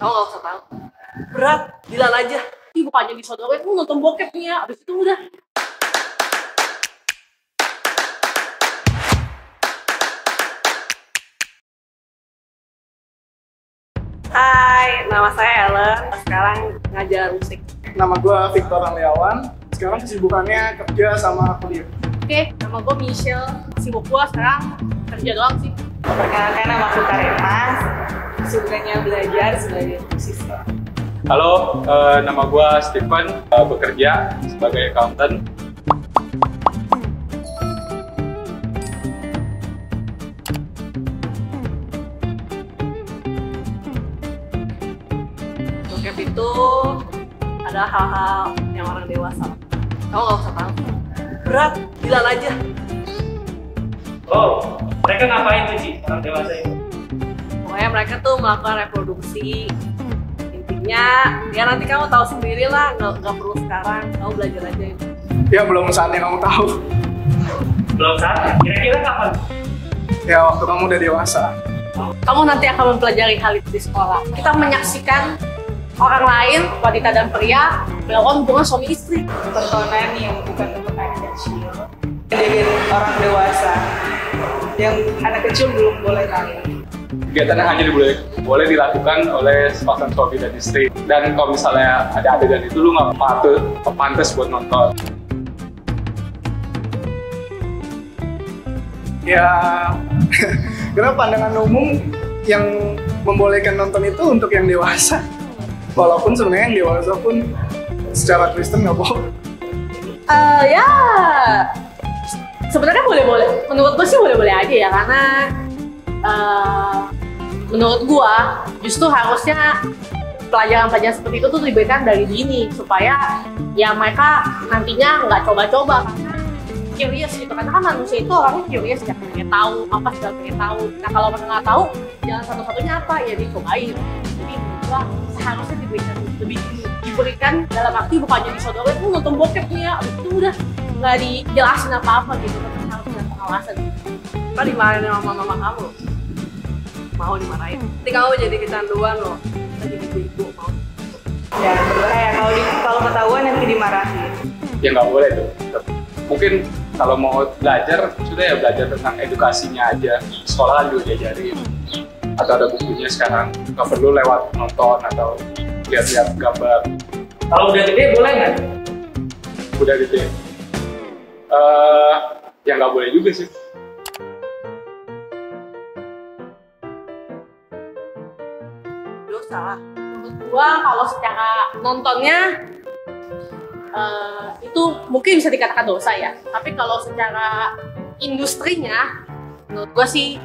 Kamu gak usah tahu. Berat, bilang aja. Ih, bukannya disodorin, lu nonton bokep nih ya. Abis itu udah. Hai, nama saya Ellen. Sekarang ngajar musik. Nama gue Victor Aliawan. Sekarang kesibukannya kerja sama kuliah. Oke, nama gue Michelle. Sibuk gue sekarang kerja doang sih. Perkenalkan, nama aku Karemas. Sukanya belajar sebagai musisi. Halo, nama gue Stephen, bekerja sebagai accountant. Bokep itu adalah hal-hal yang orang dewasa. Kamu gak usah tahu. Berat, bilang aja. Oh, mereka ngapain tuh sih orang dewasa itu? Pokoknya mereka tuh melakukan reproduksi. Intinya, ya nanti kamu tahu sendiri lah, nggak perlu sekarang. Kamu belajar aja itu. Ya belum saatnya kamu tahu. Belum saat, kira-kira kapan? Ya waktu kamu udah dewasa. Kamu nanti akan mempelajari hal itu di sekolah. Kita menyaksikan orang lain, wanita dan pria, melakukan hubungan suami istri. Tontonan yang bukan untuk anak kecil. Jadi orang dewasa yang anak kecil belum boleh tahu. Kegiatan yang hanya boleh dilakukan oleh sepasang suami dan istri. Dan kalau misalnya ada adegan itu, lu nggak pantas buat nonton. Ya, karena pandangan umum yang membolehkan nonton itu untuk yang dewasa. Walaupun sebenarnya yang dewasa pun secara Kristen nggak boleh. Ya, sebenarnya boleh-boleh. Menurut gue sih boleh-boleh aja ya, karena menurut gue justru harusnya pelajaran-pelajaran seperti itu tuh diberikan dari dini supaya ya mereka nantinya nggak coba-coba karena curious gitu. Karena kan manusia itu orangnya curious ya, pengen tahu apa sudah pengen tahu. Nah kalau mereka nggak tahu, jalan satu-satunya apa ya dicobain. Jadi menurut gue seharusnya diberikan dalam arti bukannya disodorin, lu nonton bokep nih ya, abis itu udah nggak dijelasin apa-apa gitu, tapi harus ada pengawasan. Apa dimarahin sama mama kamu? Mau dimarahin? Nanti kamu jadi kecanduan loh, kita jadi ibu mau. Ya berbahaya kalau ketahuan nanti dimarahin. Ya nggak boleh tuh. Mungkin kalau mau belajar, sudah ya belajar tentang edukasinya aja. Sekolah kan juga diajarin. Atau ada bukunya sekarang, nggak perlu lewat nonton atau lihat-lihat gambar. Kalau udah gede boleh nggak? Udah gitu ya? Ya nggak boleh juga sih. Salah. Menurut gua kalau secara nontonnya itu mungkin bisa dikatakan dosa ya. Tapi kalau secara industrinya, menurut gua sih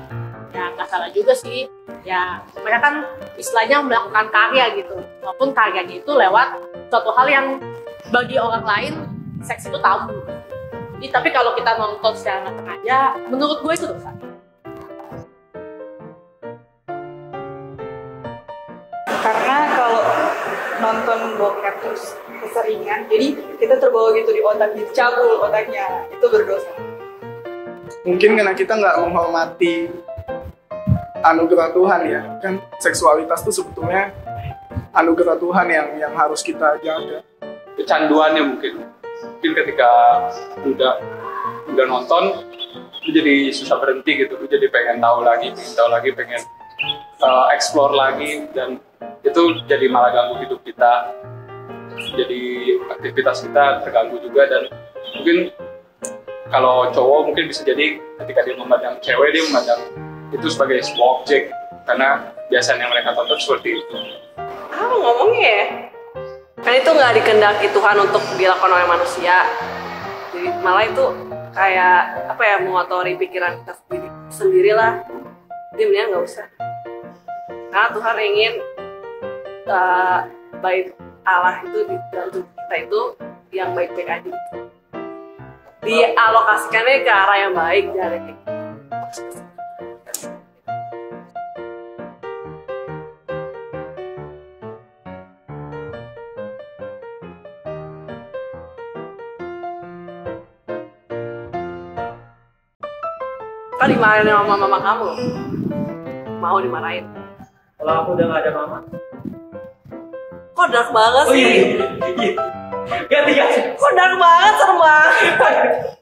ya nggak salah juga sih. Ya mereka kan istilahnya melakukan karya gitu. Walaupun karyanya itu lewat suatu hal yang bagi orang lain seks itu tabu. Jadi tapi kalau kita nonton secara nggak sengaja, menurut gua itu dosa. Karena kalau nonton bokep terus keseringan, jadi kita terbawa gitu di otak, dicabul otaknya, itu berdosa. Mungkin karena kita nggak menghormati anugerah Tuhan ya. Kan seksualitas itu sebetulnya anugerah Tuhan yang harus kita jaga. Kecanduannya mungkin ketika udah nonton, lu jadi susah berhenti gitu, lu jadi pengen tahu lagi, pengen explore lagi, dan itu jadi malah ganggu hidup kita, jadi aktivitas kita terganggu juga. Dan mungkin kalau cowok mungkin bisa jadi ketika dia memandang cewek, dia memandang itu sebagai sebuah objek karena biasanya mereka tonton seperti itu. Kamu ngomongnya ya? Kan itu nggak dikehendaki Tuhan untuk dilakukan oleh manusia. Jadi malah itu kayak apa ya, mengotori pikiran kita sendirilah. Jadi mendingan nggak usah. Karena Tuhan ingin baik Allah itu di dalam tubuh kita itu yang baik-baik aja. Dialokasikannya ke arah yang baik, jangan kayak gitu. Kan dimarahin sama mama kamu. Mau dimarahin. Kalau aku udah nggak ada mama, Kok dark banget Oh sih? iya. Ganti. Kok dark banget, serem banget.